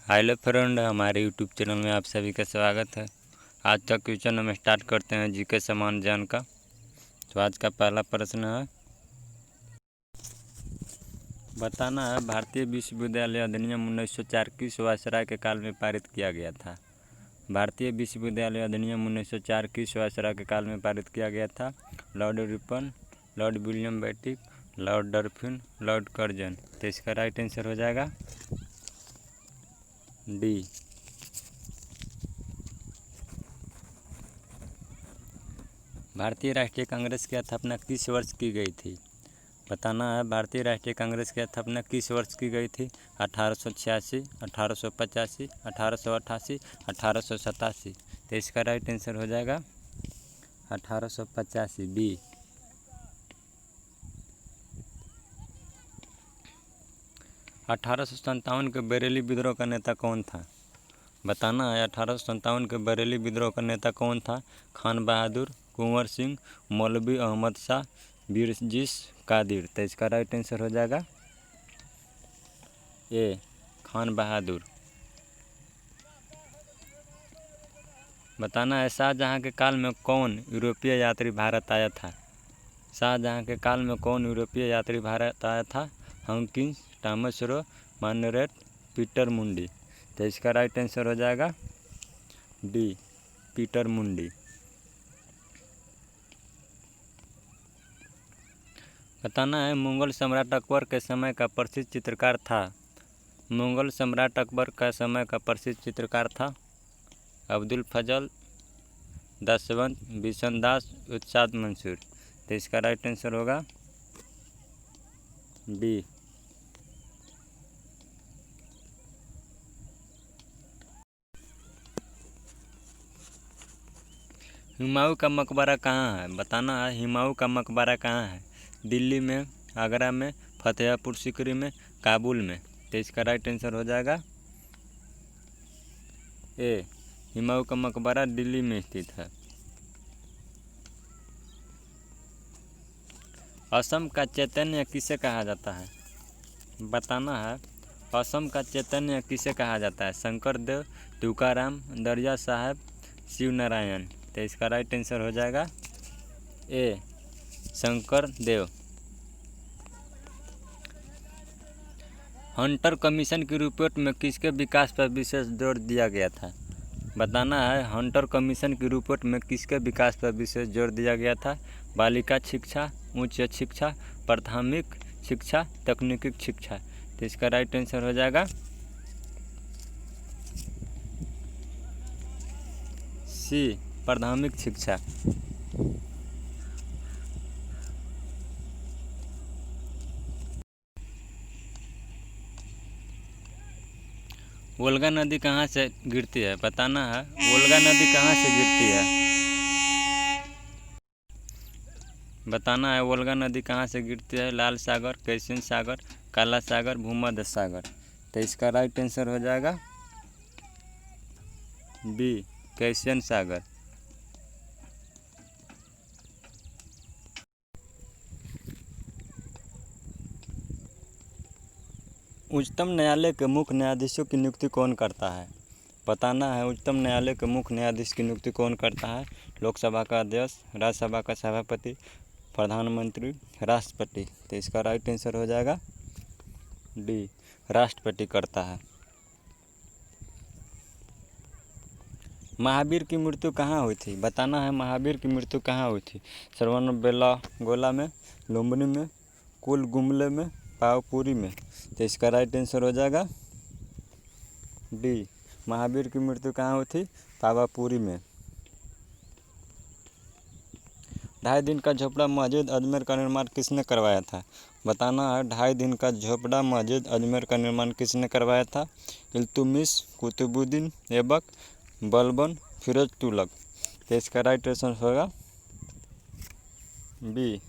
Hello friend, हमारे YouTube channel में आप सभी का स्वागत है। आज का क्वेश्चन हम स्टार्ट करते हैं जीके समान ज्ञान का। तो आज का पहला प्रश्न है, बताना है भारतीय विश्वविद्यालय अधिनियम 1904 किस वायसराय के काल में पारित किया गया था। भारतीय विश्वविद्यालय अधिनियम 1904 किस वायसराय के काल में पारित किया गया था। Lord Ripon, Lord William Bentinck, Lord Dufferin, Lord Curzon. तो इसका राइट आंसर हो जाएगा डी। भारतीय राष्ट्रीय कांग्रेस की स्थापना किस वर्ष की गई थी। बताना है भारतीय राष्ट्रीय कांग्रेस की स्थापना किस वर्ष की गई थी। 1886, 1885, 1888, 1887। तो इसका राइट आंसर हो जाएगा 1885 बी। 1857 के बरेली विद्रोह का नेता कौन था। बताना है 1857 के बरेली विद्रोह का नेता कौन था। खान बहादुर, कुंवर सिंह, मौलवी अहमद शाह, बिरजिस कादिर। तो इसका राइट आंसर हो जाएगा ए, खान बहादुर। बताना है शाहजहां के काल में कौन यूरोपीय यात्री भारत आया था। शाहजहां के काल में कौन यूरोपीय यात्री भारत आया था। Hawkins, Thomas Roe, Margaret, Peter मुंडी। तो इसका राइट आंसर हो जाएगा डी, पीटर मुंडी। बताना है मुगल सम्राट अकबर के समय का प्रसिद्ध चित्रकार था। मुगल सम्राट अकबर का समय का प्रसिद्ध चित्रकार था। अब्दुल फजल, दशवंत, बिशनदास, उस्ताद मंसूर। तो इसका राइट आंसर होगा बी। हुमायूं का मकबरा कहाँ है। बताना है हुमायूं का मकबरा कहाँ है। दिल्ली में, आगरा में, फतेहपुर सीकरी में, काबुल में। तो इसका राइट आंसर हो जाएगा ए, हुमायूं का मकबरा दिल्ली में स्थित है। असम का चैतन्य किसे कहा जाता है। बताना है असम का चैतन्य किसे कहा जाता है। शंकर देव, तुकाराम, दरिया साहब, शिव नारायण। तो इसका राइट आंसर हो जाएगा ए, शंकर देव। हंटर कमीशन की रिपोर्ट में किसके विकास पर विशेष जोर दिया गया था। बताना है हंटर कमीशन की रिपोर्ट में किसके विकास पर विशेष जोर दिया गया था। बालिका शिक्षा, उच्च शिक्षा, प्राथमिक शिक्षा, तकनीकी शिक्षा। तो इसका राइट आंसर हो जाएगा सी, प्राथमिक शिक्षा। वोल्गा नदी कहाँ से गिरती है। बताना है वोल्गा नदी कहाँ से गिरती है। बताना है वोल्गा नदी कहाँ से गिरती है। लाल सागर, कैसियन सागर, काला सागर, भूमध्य सागर। तो इसका राइट आंसर हो जाएगा बी, कैसियन सागर। उच्चतम न्यायालय के मुख्य न्यायाधीशों की नियुक्ति कौन करता है। बताना है उच्चतम न्यायालय के मुख्य न्यायाधीश की नियुक्ति कौन करता है। लोकसभा का अध्यक्ष, राज्यसभा का सभापति, प्रधानमंत्री, राष्ट्रपति। तो इसका राइट आंसर हो जाएगा डी, राष्ट्रपति करता है। महावीर की मृत्यु कहाँ हुई थी। बताना है महावीर की मृत्यु कहाँ हुई थी। श्रवणबेलागोला में, लुम्बिनी में, कुलगुमले में, पावपुरी में। तो इसका राइट आंसर हो जाएगा डी, महावीर की मृत्यु कहाँ हुई थी, पावापुरी में। 2.5 दिन का झोपड़ा मस्जिद अजमेर का निर्माण किसने करवाया था। बताना है 2.5 दिन का झोपड़ा मस्जिद अजमेर का निर्माण किसने करवाया था। इल्तुतमिश, कुतुबुद्दीन ऐबक, बलबन, फिरोज तुगलक। तो इसका राइट आंसर होगा बी,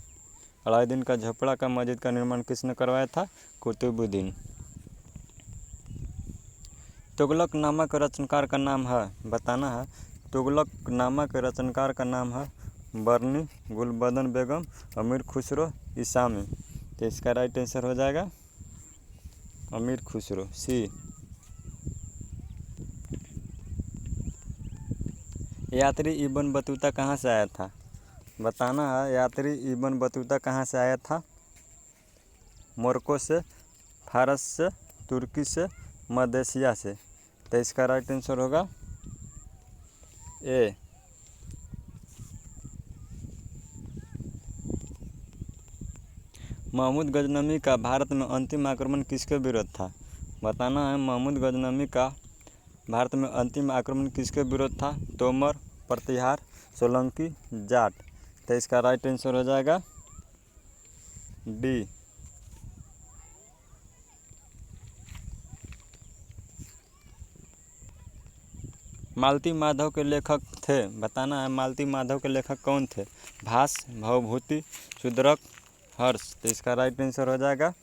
2.5 दिन का झोपड़ा का मस्जिद का निर्माण किसने करवाया था, कुतुबुद्दीन। तुगलकनामा के रचनाकार का नाम है। बताना है तुगलकनामा के रचनाकार का नाम है बरनी, गुलबदन बेगम, अमीर खुसरो, इसामी। तो इसका राइट आंसर हो जाएगा अमीर खुसरो सी। यात्री इब्न बतूता कहाँ से आया था? बताना है यात्री इब्न बतूता कहाँ से आया था? मोरक्को से, फारस से, तुर्की से, मध्य एशिया से। तो इसका राइट आंसर होगा ए। महमूद गजनवी का भारत में अंतिम आक्रमण किसके विरुद्ध था? बताना है महमूद गजनवी का भारत में अंतिम आक्रमण किसके विरुद्ध था? तोमर, प्रतिहार, सोलंकी, जाट। तो इसका राइट आंसर हो जाएगा डी। मालती माधव के लेखक थे? बताना है मालती माधव के लेखक कौन थे? भास, भवभूति, शूद्रक, हर्ष। तो इसका राइट आंसर हो जाएगा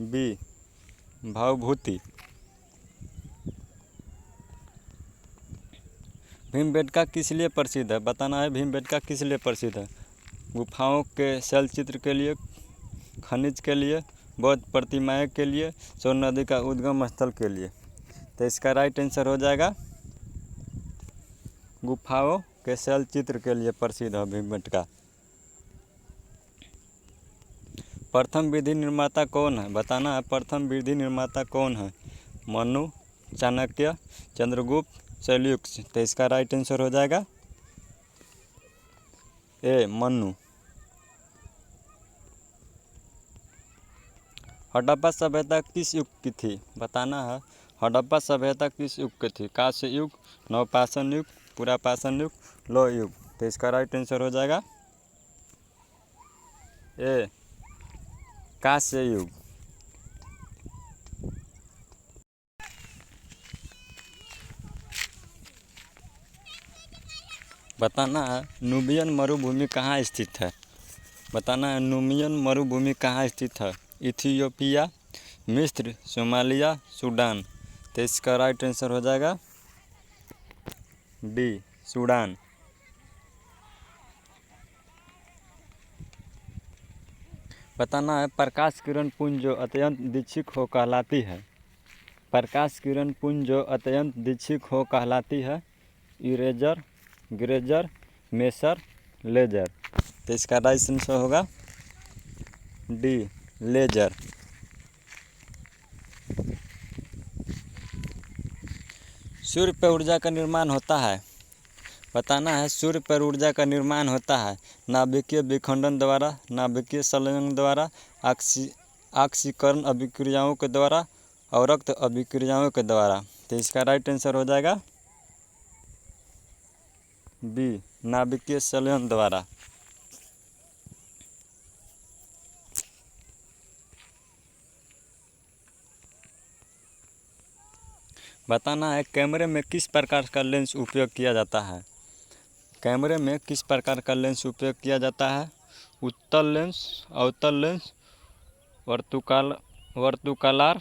बी, भवभूति। भीमबेटका किस लिए प्रसिद्ध है? बताना है भीमबेटका किस लिए प्रसिद्ध है? गुफाओं के शैलचित्र के लिए, खनिज के लिए, बौद्ध प्रतिमाएं के लिए, सोन नदी का उद्गम स्थल के लिए। तो इसका राइट आंसर हो जाएगा गुफाओं के शैलचित्र के लिए प्रसिद्ध है भीमबेटका। प्रथम विधि निर्माता कौन है? बताना है प्रथम विधि निर्माता कौन है? मनु, चाणक्य, चंद्रगुप्त, सेल्यूकस। तो इसका राइट आंसर हो जाएगा ए, मनु। हड़प्पा सभ्यता किस युग की थी? बताना है हड़प्पा सभ्यता किस युग की थी? कांस्य युग, नवपाषाण युग, पुरापाषाण युग, लौह युग। तो इसका राइट आंसर हो जाएगा ए, कांस्य युग। बताना है नुबियन मरुभूमि कहाँ स्थित है? बताना है नुबियन मरुभूमि कहाँ स्थित है? इथियोपिया, मिस्र, सोमालिया, सूडान। तो इसका राइट आंसर हो जाएगा डी, सूडान। बताना है प्रकाश किरण पुंज जो अत्यंत दीक्षित हो कहलाती है? प्रकाश किरण पुंज जो अत्यंत दीक्षित हो कहलाती है? Eraser, grazer, maser, laser. तो इसका राइट आंसर होगा डी, लेजर। सूर्य पर ऊर्जा का निर्माण होता है? बताना है सूर्य पर ऊर्जा का निर्माण होता है नाभिकीय विखंडन द्वारा, नाभिकीय संलयन द्वारा, आक्सीकरण अभिक्रियाओं के द्वारा, अवरक्त अभिक्रियाओं के द्वारा। तो इसका राइट आंसर हो जाएगा बी, नाभिकीय संलयन द्वारा। बताना है कैमरे में किस प्रकार का लेंस उपयोग किया जाता है? कैमरे में किस प्रकार का लेंस उपयोग किया जाता है? उत्तल लेंस, अवतल लेंस, वर्तुकालार,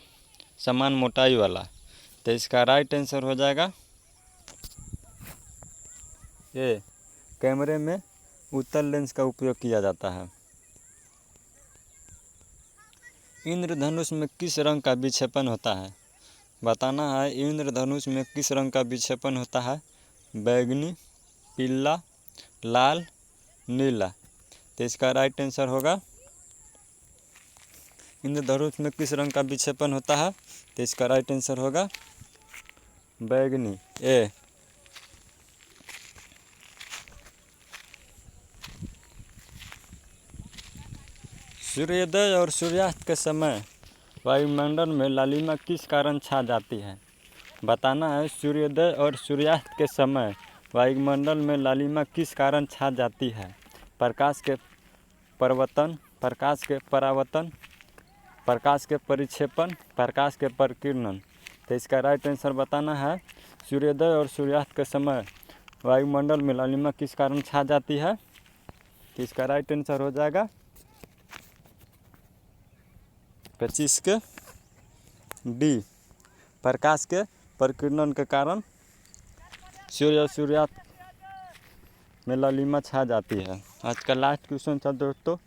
समान मोटाई वाला। तो इसका राइट आंसर हो जाएगा ए, कैमरे में उत्तल लेंस का उपयोग किया जाता है। इंद्रधनुष में किस रंग का विक्षेपण होता है? बताना है इंद्रधनुष में किस रंग का विक्षेपण होता है? बैगनी, पीला, लाल, नीला। तो इसका राइट आंसर होगा इंद्रधनुष में किस रंग का विक्षेपण होता है? तो इसका राइट आंसर होगा बैगनी, ए। सूर्योदय और सूर्यास्त के समय वायुमंडल में लालिमा किस कारण छा जाती है? बताना है सूर्योदय और सूर्यास्त के समय वायुमंडल में लालिमा किस कारण छा जाती है? प्रकाश के परिवर्तन, प्रकाश के परावर्तन, प्रकाश के परिक्षेपण, प्रकाश के परिकिरण। तो इसका राइट आंसर बताना है सूर्योदय और सूर्यास्त के समय वायुमंडल में लालिमा किस कारण छा जाती है? तो इसका राइट आंसर हो जाएगा 25 के डी, प्रकाश के परिकिरण के कारण सूर्य और सूर्यास्त में लालिमा छा जाती है। आज का लास्ट क्वेश्चन था दोस्तों,